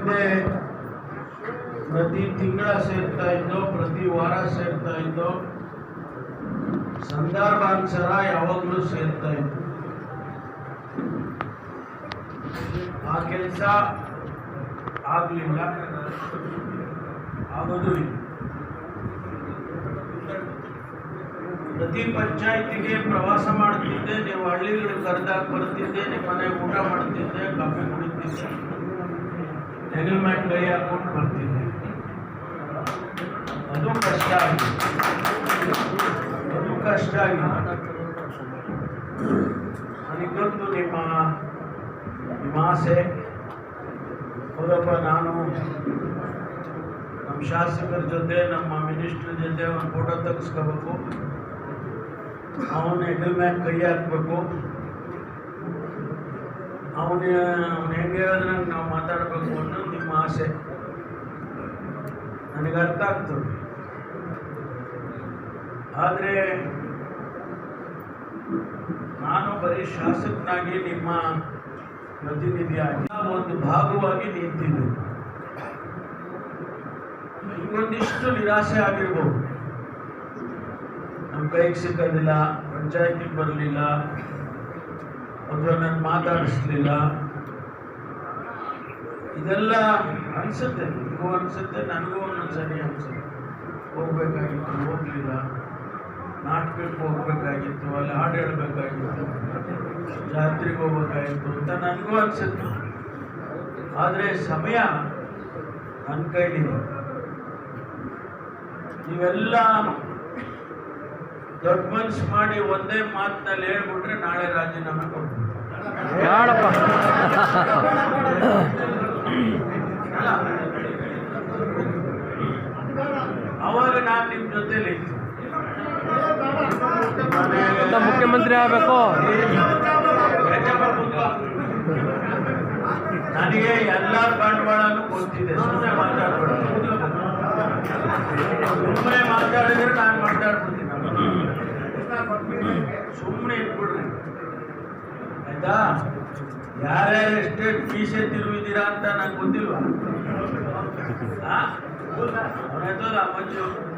ಹಿಂದೆ ಪ್ರತಿ ತಿಂಗಳ ಸೇರ್ತಾ ಇದ್ದೋ, ಪ್ರತಿ ವಾರ ಸೇರ್ತಾ ಇದ್ದೋ, ಸಂದರ್ಭಾನುಸಾರ ಯಾವಾಗಲೂ ಸೇರ್ತಾ ಇತ್ತು. ಆ ಕೆಲಸ ಆಗಲಿಲ್ಲ, ಆಗೋದು ಇಲ್ಲ. ಪ್ರತಿ ಪಂಚಾಯತಿಗೆ ಪ್ರವಾಸ ಮಾಡ್ತಿದ್ದೆ, ನೀವು ಹಳ್ಳಿಗಳು ಕರೆದಾಗ ಬರ್ತಿದ್ದೆ, ನಿಮ್ಮ ಮನೆ ಊಟ ಮಾಡ್ತಿದ್ದೆ, ಕಾಫಿ ಕುಡಿತಿದ್ದೆ, ಹೆಗಲ ಮೇಲೆ ಕೈ ಹಾಕೊಂಡು ಬರ್ತಿದ್ದೆ. ಅದು ಕಷ್ಟ ಆಗಿದೆ, ಅದು ಕಷ್ಟ ಆಗಿದೆ. ನನಗೊತ್ತು ನಿಮ್ಮ ಆಸೆ. ಹೌದಪ್ಪ, ನಾನು ನಮ್ಮ ಶಾಸಕರ ಜೊತೆ, ನಮ್ಮ ಮಿನಿಸ್ಟರ್ ಜೊತೆ ಒಂದು ಫೋಟೋ ತೆಗೆಸ್ಕೋಬೇಕು, ಅವನ ಹೆಗಲ ಮೇಲೆ ಕೈ ಹಾಕಬೇಕು, ಅವನು ಹೆಂಗೆ ಹೇಳಿದ್ರಂಗೆ ನಾವು ಮಾತಾಡಬೇಕು ಅನ್ನೋದು ನಿಮ್ಮ ಆಸೆ. ನನಗೆ ಅರ್ಥ ಆಗ್ತದೆ. ಆದರೆ ನಾನು ಬರೀ ಶಾಸಕನಾಗಿ, ನಿಮ್ಮ ಪ್ರತಿನಿಧಿಯಾಗಿ ಒಂದು ಭಾಗವಾಗಿ ನಿಂತಿದ್ದೆ. ಇನ್ನೊಂದಿಷ್ಟು ನಿರಾಸೆ ಆಗಿರ್ಬೋದು. ನಮ್ಮ ಕೈಗೆ ಸಿಕ್ಕೋದಿಲ್ಲ, ಪಂಚಾಯತಿಗೆ ಬರಲಿಲ್ಲ, ಅಥವಾ ನನ್ನ ಮಾತಾಡಿಸ್ಲಿಲ್ಲ, ಇದೆಲ್ಲ ಅನಿಸುತ್ತೆ. ನಿಮಗೂ ಅನಿಸುತ್ತೆ, ನನಗೂ ಒಂದೊಂದ್ಸರಿ ಅನಿಸುತ್ತೆ. ಹೋಗ್ಬೇಕಾಗಿತ್ತು, ಹೋಗಲಿಲ್ಲ, ನಾಟಕಕ್ಕೆ ಹೋಗ್ಬೇಕಾಗಿತ್ತು, ಅಲ್ಲಿ ಹಾಡು ಹೇಳಬೇಕಾಗಿತ್ತು, ಜಾತ್ರೆಗೆ ಹೋಗ್ಬೇಕಾಗಿತ್ತು ಅಂತ ನನಗೂ ಅನಿಸುತ್ತೆ. ಆದರೆ ಸಮಯ ನನ್ನ ಕೈಲಿದೆ. ನೀವೆಲ್ಲ ದೊಡ್ಡ ಮನ್ಸು ಮಾಡಿ ಒಂದೇ ಮಾತಿನಲ್ಲಿ ಹೇಳ್ಬಿಟ್ರೆ ನಾಳೆ ರಾಜೀನಾಮೆ ಕೊಡ್ತೀನಿ. ಅವಾಗ ನಾನು ನಿಮ್ಮ ಜೊತೆಲಿ ಮುಖ್ಯಮಂತ್ರಿ ಆಗಬೇಕು. ನನಗೆ ಎಲ್ಲ ಬಂಡವಾಳನೂ ಗೊತ್ತಿದೆ. ಸುಮ್ಮನೆ ಮಾತಾಡಿದ್ರೆ ನಾನು ಮಾತಾಡ್ಬಿಡ್ತೀನಿ. ಸುಮ್ಮನೆ ಇಟ್ಬಿಡ್ರಿ, ಆಯ್ತಾ? ಯಾರ್ಯಾರು ಎಸ್ಟೇಟ್ ಮೀಸೆ ತಿರುವಿದ್ದೀರಾ ಅಂತ ನಂಗೆ ಗೊತ್ತಿಲ್ವಾ? ಮಂಜು